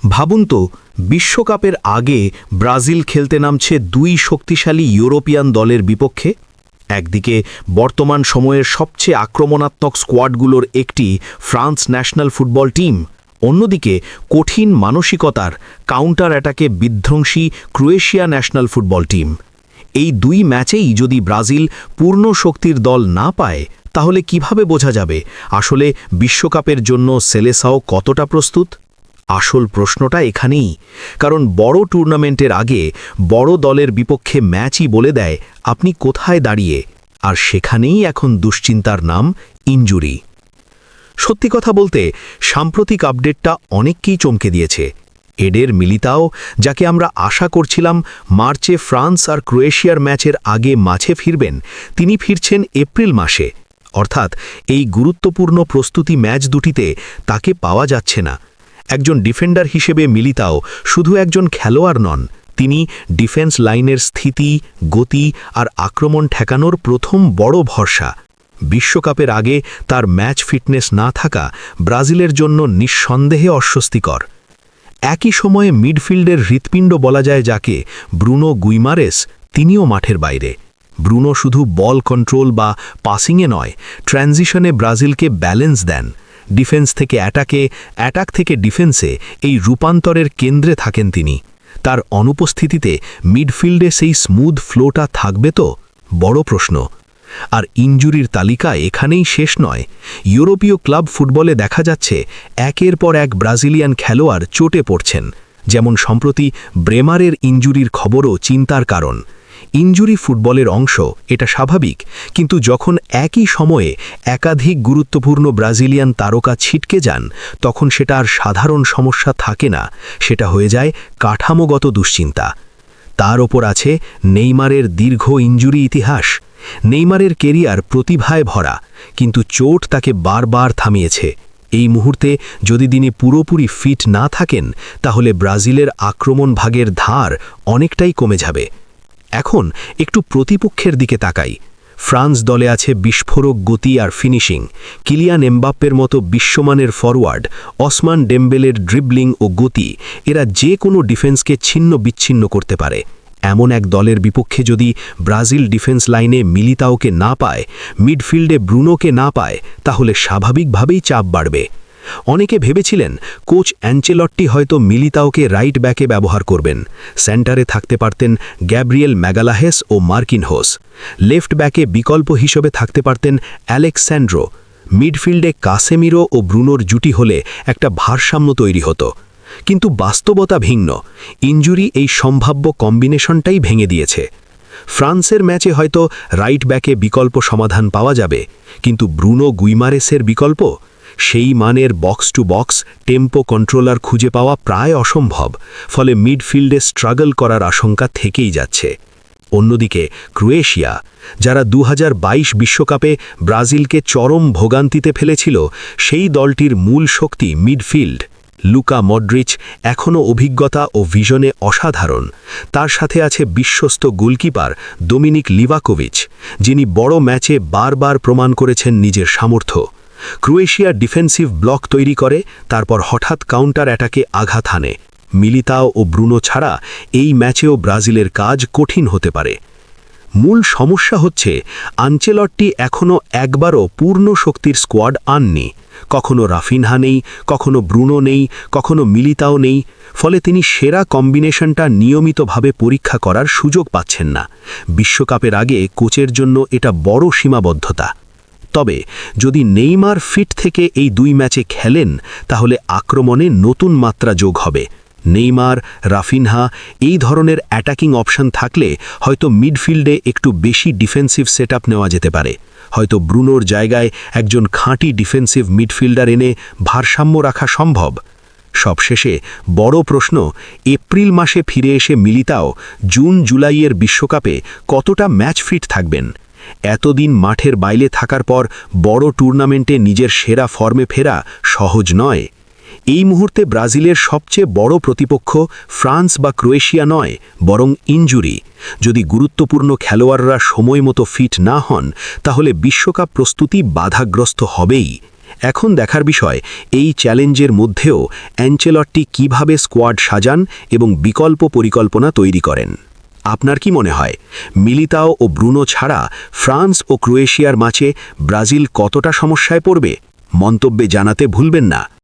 ভাবুন তো, বিশ্বকাপের আগে ব্রাজিল খেলতে নামছে দুই শক্তিশালী ইউরোপিয়ান দলের বিপক্ষে। একদিকে বর্তমান সময়ের সবচেয়ে আক্রমণাত্মক স্কোয়াডগুলোর একটি ফ্রান্স ন্যাশনাল ফুটবল টিম, অন্যদিকে কঠিন মানসিকতার কাউন্টার অ্যাটাকে বিধ্বংসী ক্রোয়েশিয়া ন্যাশনাল ফুটবল টিম। এই দুই ম্যাচেই যদি ব্রাজিল পূর্ণ শক্তির দল না পায়, তাহলে কিভাবে বোঝা যাবে আসলে বিশ্বকাপের জন্য সেলেসাও কতটা প্রস্তুত? আসল প্রশ্নটা এখানেই, কারণ বড় টুর্নামেন্টের আগে বড় দলের বিপক্ষে ম্যাচই বলে দেয় আপনি কোথায় দাঁড়িয়ে, আর সেখানেই এখন দুশ্চিন্তার নাম ইনজুরি। সত্যি কথা বলতে, সাম্প্রতিক আপডেটটা অনেককেই চমকে দিয়েছে। এডের মিলিতাও, যাকে আমরা আশা করছিলাম মার্চে ফ্রান্স আর ক্রোয়েশিয়ার ম্যাচের আগে মাঝে ফিরবেন, তিনি ফিরছেন এপ্রিল মাসে। অর্থাৎ এই গুরুত্বপূর্ণ প্রস্তুতি ম্যাচ দুটিতে তাকে পাওয়া যাচ্ছে না। একজন ডিফেন্ডার হিসেবে মিলিতাও শুধু একজন খেলোয়াড় নন, তিনি ডিফেন্স লাইনের স্থিতি, গতি আর আক্রমণ ঠেকানোর প্রথম বড় ভরসা। বিশ্বকাপের আগে তার ম্যাচ ফিটনেস না থাকা ব্রাজিলের জন্য নিঃসন্দেহে অস্বস্তিকর। একই সময়ে মিডফিল্ডের হৃৎপিণ্ড বলা যায় যাকে, ব্রুনো গুইমারেস, তিনিও মাঠের বাইরে। ব্রুনো শুধু বল কন্ট্রোল বা পাসিংয়ে নয়, ট্রানজিশনে ব্রাজিলকে ব্যালেন্স দেন। ডিফেন্স থেকে অ্যাটাকে, অ্যাটাক থেকে ডিফেন্সে এই রূপান্তরের কেন্দ্রে থাকেন তিনি। তার অনুপস্থিতিতে মিডফিল্ডে সেই স্মুথ ফ্লোটা থাকবে তো? বড় প্রশ্ন। আর ইনজুরির তালিকা এখানেই শেষ নয়। ইউরোপীয় ক্লাব ফুটবলে দেখা যাচ্ছে একের পর এক ব্রাজিলিয়ান খেলোয়াড় চোটে পড়ছেন। যেমন সম্প্রতি ব্রেমারের ইনজুরির খবরও চিন্তার কারণ। ইনজুরি ফুটবলের অংশ, এটা স্বাভাবিক, কিন্তু যখন একই সময়ে একাধিক গুরুত্বপূর্ণ ব্রাজিলিয়ান তারকা ছিটকে যান, তখন সেটা আর সাধারণ সমস্যা থাকে না, সেটা হয়ে যায় কাঠামোগত দুশ্চিন্তা। তার ওপর আছে নেইমারের দীর্ঘ ইনজুরি ইতিহাস। নেইমারের কেরিয়ার প্রতিভায় ভরা, কিন্তু চোট তাকে বারবার থামিয়েছে। এই মুহূর্তে যদি তিনি পুরোপুরি ফিট না থাকেন, তাহলে ব্রাজিলের আক্রমণ ভাগের ধার অনেকটাই কমে যাবে। এখন একটু প্রতিপক্ষের দিকে তাকাই। ফ্রান্স দলে আছে বিস্ফোরক গতি আর ফিনিশিং, কিলিয়ান এমবাপ্পের মতো বিশ্বমানের ফরওয়ার্ড, ওসমান ডেম্বেলের ড্রিবলিং ও গতি, এরা যে কোনো ডিফেন্সকে ছিন্ন বিচ্ছিন্ন করতে পারে। এমন এক দলের বিপক্ষে যদি ব্রাজিল ডিফেন্স লাইনে মিলিতাওকে না পায়, মিডফিল্ডে ব্রুনোকে না পায়, তাহলে স্বাভাবিকভাবেই চাপ বাড়বে। অনেকে ভেবেছিলেন কোচ অ্যাঞ্চেলট্টি হয়তো মিলিতাওকে রাইট ব্যাকে ব্যবহার করবেন। সেন্টারে থাকতে পারতেন গ্যাব্রিয়েল ম্যাগালাহেস ও মার্কিনহোস। লেফট ব্যাকে বিকল্প হিসেবে থাকতে পারতেন অ্যালেক্স্যান্ড্রো। মিডফিল্ডে কাসেমিরো ও ব্রুনোর জুটি হলে একটা ভারসাম্য তৈরি হতো। কিন্তু বাস্তবতা ভিন্ন। ইনজুরি এই সম্ভাব্য কম্বিনেশনটাই ভেঙে দিয়েছে। ফ্রান্সের ম্যাচে হয়তো রাইট ব্যাকে বিকল্প সমাধান পাওয়া যাবে, কিন্তু ব্রুনো গুইমারেসের বিকল্প, সেই মানের box to box tempo controller খুঁজে পাওয়া প্রায় অসম্ভব। ফলে মিডফিল্ডে স্ট্রাগল করার আশঙ্কা থেকেই যাচ্ছে। অন্যদিকে ক্রোয়েশিয়া, যারা 2022 বিশ্বকাপে ব্রাজিলকে চরম ভোগান্তিতে ফেলেছিল, সেই দলটির মূল শক্তি মিডফিল্ড। লুকা মডরিচ এখনও অভিজ্ঞতা ও ভিশনে অসাধারণ। তার সাথে আছে বিশ্বস্ত গোলকিপার ডোমিনিক লিভাকোভিচ, যিনি বড় ম্যাচে বারবার প্রমাণ করেছেন নিজের সামর্থ্য। ক্রোয়েশিয়া ডিফেন্সিভ ব্লক তৈরি করে, তারপর হঠাৎ কাউন্টার অ্যাটাকে আঘাত হানে। মিলিতাও ও ব্রুনো ছাড়া এই ম্যাচেও ব্রাজিলের কাজ কঠিন হতে পারে। মূল সমস্যা হচ্ছে আনচেলট্টি এখনও একবারও পূর্ণ শক্তির স্কোয়াড আননি। কখনো রাফিনহা নেই, কখনো ব্রুনো নেই, কখনো মিলিতাও নেই। ফলে তিনি সেরা কম্বিনেশনটা নিয়মিতভাবে পরীক্ষা করার সুযোগ পাচ্ছেন না। বিশ্বকাপের আগে কোচের জন্য এটা বড় সীমাবদ্ধতা। তবে যদি নেইমার ফিট থেকে এই দুই ম্যাচে খেলেন, তাহলে আক্রমণে নতুন মাত্রা যোগ হবে। নেইমার, রাফিনহা এই ধরনের অ্যাটাকিং অপশন থাকলে হয়তো মিডফিল্ডে একটু বেশি ডিফেন্সিভ সেটআপ নেওয়া যেতে পারে। হয়তো ব্রুনোর জায়গায় একজন খাঁটি ডিফেন্সিভ মিডফিল্ডার এনে ভারসাম্য রাখা সম্ভব। সবশেষে বড় প্রশ্ন, এপ্রিল মাসে ফিরে এসে মিলিতাও জুন জুলাইয়ের বিশ্বকাপে কতটা ম্যাচ ফিট থাকবেন। এতদিন মাঠের বাইরে থাকার পর বড় টুর্নামেন্টে নিজের সেরা ফর্মে ফেরা সহজ নয়। এই মুহূর্তে ব্রাজিলের সবচেয়ে বড় প্রতিপক্ষ ফ্রান্স বা ক্রোয়েশিয়া নয়, বরং ইনজুরি। যদি গুরুত্বপূর্ণ খেলোয়াড়রা সময় মতো ফিট না হন, তাহলে বিশ্বকাপ প্রস্তুতি বাধাগ্রস্ত হবেই। এখন দেখার বিষয় এই চ্যালেঞ্জের মধ্যেও অ্যাঞ্চেলট্টি কিভাবে স্কোয়াড সাজান এবং বিকল্প পরিকল্পনা তৈরি করেন। আপনার কি মনে হয় মিলিতাও ও ব্রুনো ছাড়া ফ্রান্স ও ক্রোয়েশিয়ার ম্যাচে ব্রাজিল কতটা সমস্যায় পড়বে? মন্তব্যে জানাতে ভুলবেন না।